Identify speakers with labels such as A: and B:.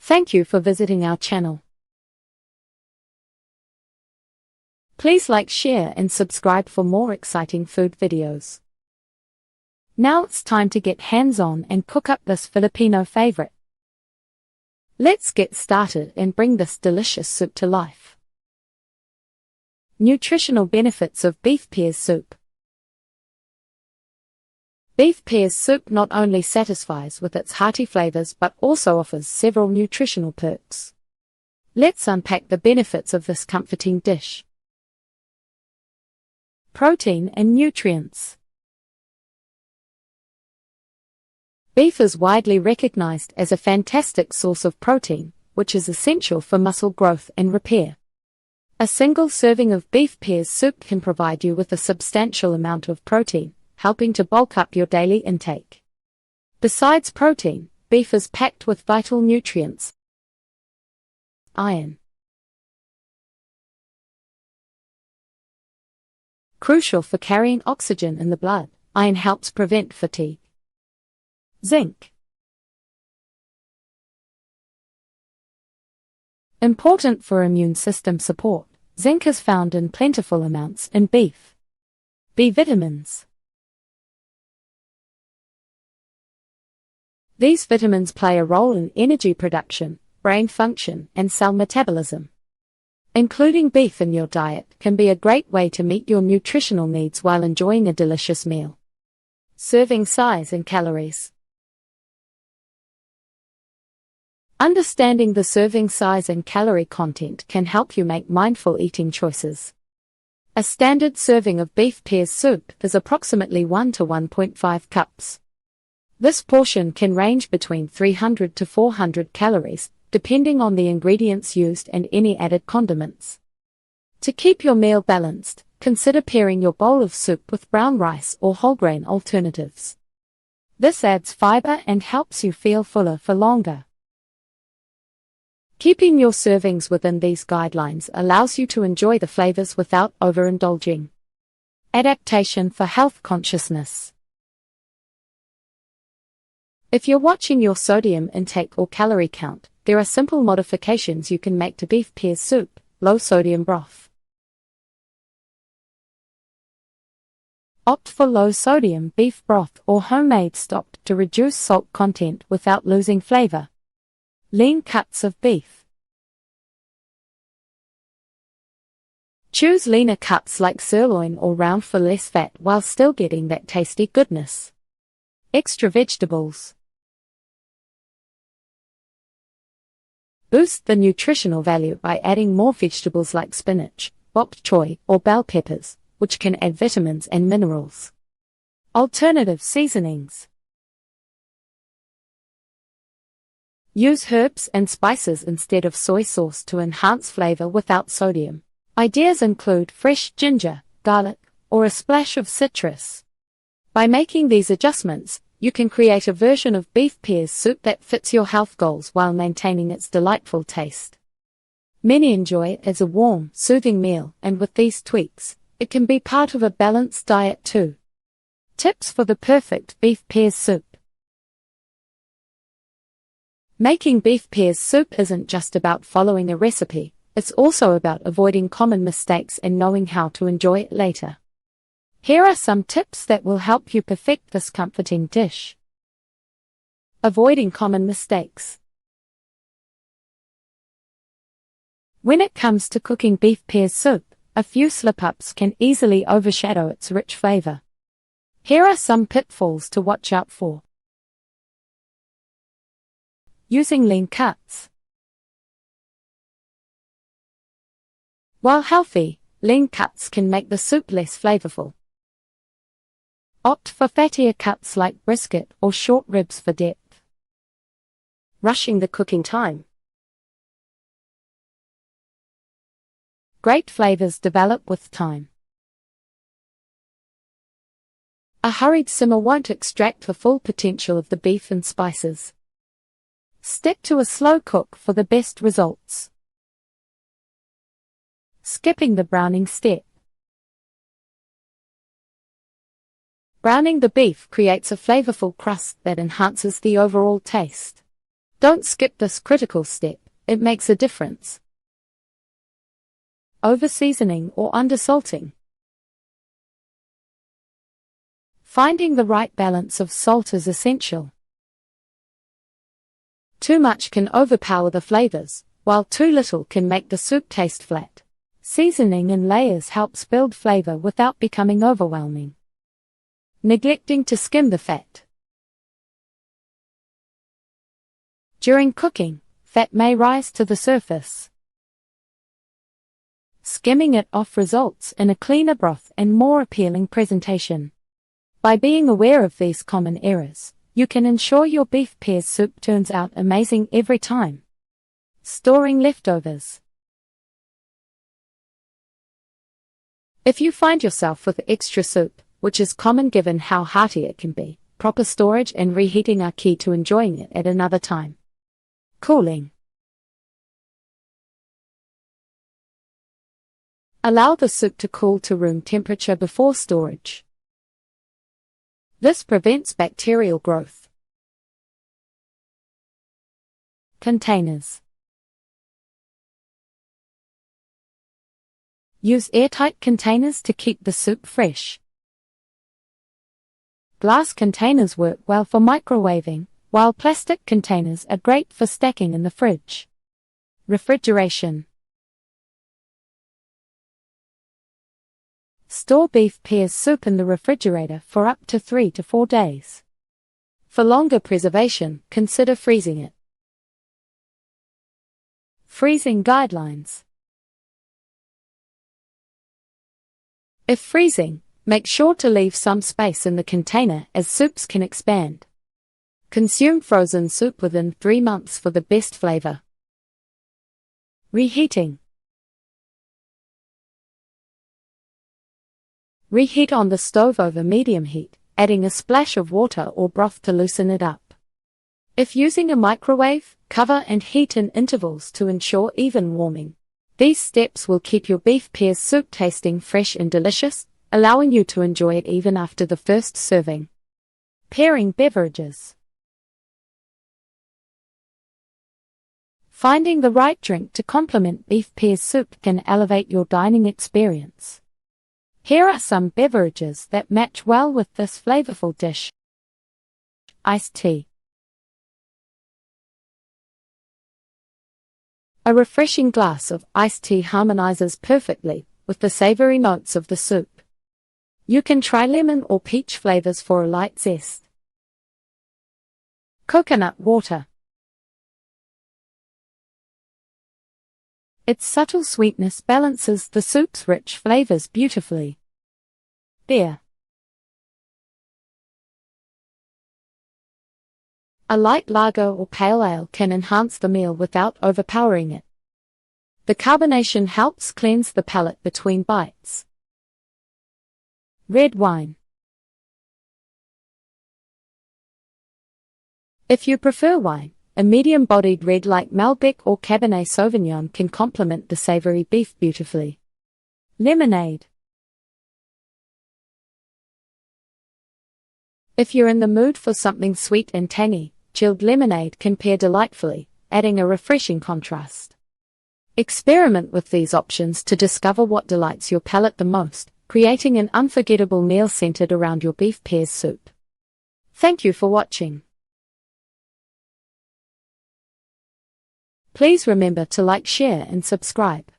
A: Thank you for visiting our channel. Please like, share and subscribe for more exciting food videos. Now it's time to get hands-on and cook up this Filipino favorite. Let's get started and bring this delicious soup to life. Nutritional benefits of beef pears soup. Beef pears soup not only satisfies with its hearty flavors but also offers several nutritional perks. Let's unpack the benefits of this comforting dish. Protein and nutrients. Beef is widely recognized as a fantastic source of protein, which is essential for muscle growth and repair. A single serving of beef pears soup can provide you with a substantial amount of protein, helping to bulk up your daily intake. Besides protein, beef is packed with vital nutrients. Iron. Crucial for carrying oxygen in the blood, iron helps prevent fatigue. Zinc. Important for immune system support, zinc is found in plentiful amounts in beef. B vitamins. These vitamins play a role in energy production, brain function, and cell metabolism. Including beef in your diet can be a great way to meet your nutritional needs while enjoying a delicious meal. Serving size and calories. Understanding the serving size and calorie content can help you make mindful eating choices. A standard serving of beef pears soup is approximately 1 to 1.5 cups. This portion can range between 300 to 400 calories, depending on the ingredients used and any added condiments. To keep your meal balanced, consider pairing your bowl of soup with brown rice or whole grain alternatives. This adds fiber and helps you feel fuller for longer. Keeping your servings within these guidelines allows you to enjoy the flavors without overindulging. Adaptation for health consciousness. If you're watching your sodium intake or calorie count, there are simple modifications you can make to beef pears soup. Low sodium broth. Opt for low sodium beef broth or homemade stock to reduce salt content without losing flavor. Lean cuts of beef. Choose leaner cuts like sirloin or round for less fat while still getting that tasty goodness. Extra vegetables. Boost the nutritional value by adding more vegetables like spinach, bok choy, or bell peppers, which can add vitamins and minerals. Alternative seasonings. Use herbs and spices instead of soy sauce to enhance flavor without sodium. Ideas include fresh ginger, garlic, or a splash of citrus. By making these adjustments, you can create a version of beef pears soup that fits your health goals while maintaining its delightful taste. Many enjoy it as a warm, soothing meal, and with these tweaks, it can be part of a balanced diet too. Tips for the perfect beef pears soup. Making beef pears soup isn't just about following a recipe, it's also about avoiding common mistakes and knowing how to enjoy it later. Here are some tips that will help you perfect this comforting dish. Avoiding common mistakes. When it comes to cooking beef pears soup, a few slip-ups can easily overshadow its rich flavor. Here are some pitfalls to watch out for. Using lean cuts. While healthy, lean cuts can make the soup less flavorful. Opt for fattier cuts like brisket or short ribs for depth. Rushing the cooking time. Great flavors develop with time. A hurried simmer won't extract the full potential of the beef and spices. Stick to a slow cook for the best results. Skipping the browning step. Browning the beef creates a flavorful crust that enhances the overall taste. Don't skip this critical step, it makes a difference. Over-seasoning or under-salting. Finding the right balance of salt is essential. Too much can overpower the flavors, while too little can make the soup taste flat. Seasoning in layers helps build flavor without becoming overwhelming. Neglecting to skim the fat. During cooking, fat may rise to the surface. Skimming it off results in a cleaner broth and more appealing presentation. By being aware of these common errors, you can ensure your beef pears soup turns out amazing every time. Storing leftovers. If you find yourself with extra soup, which is common given how hearty it can be, proper storage and reheating are key to enjoying it at another time. Cooling. Allow the soup to cool to room temperature before storage. This prevents bacterial growth. Containers. Use airtight containers to keep the soup fresh. Glass containers work well for microwaving, while plastic containers are great for stacking in the fridge. Refrigeration. Store beef pears soup in the refrigerator for up to 3 to 4 days. For longer preservation, consider freezing it. Freezing guidelines. If freezing, make sure to leave some space in the container as soups can expand. Consume frozen soup within 3 months for the best flavor. Reheating. Reheat on the stove over medium heat, adding a splash of water or broth to loosen it up. If using a microwave, cover and heat in intervals to ensure even warming. These steps will keep your beef pears soup tasting fresh and delicious, allowing you to enjoy it even after the first serving. Pairing beverages. Finding the right drink to complement beef pears soup can elevate your dining experience. Here are some beverages that match well with this flavorful dish. Iced tea. A refreshing glass of iced tea harmonizes perfectly with the savory notes of the soup. You can try lemon or peach flavors for a light zest. Coconut water. Its subtle sweetness balances the soup's rich flavors beautifully. Beer. A light lager or pale ale can enhance the meal without overpowering it. The carbonation helps cleanse the palate between bites. Red wine. If you prefer wine, a medium-bodied red like Malbec or Cabernet Sauvignon can complement the savory beef beautifully. Lemonade. If you're in the mood for something sweet and tangy, chilled lemonade can pair delightfully, adding a refreshing contrast. Experiment with these options to discover what delights your palate the most, creating an unforgettable meal centered around your beef pears soup. Thank you for watching. Please remember to like, share, and subscribe.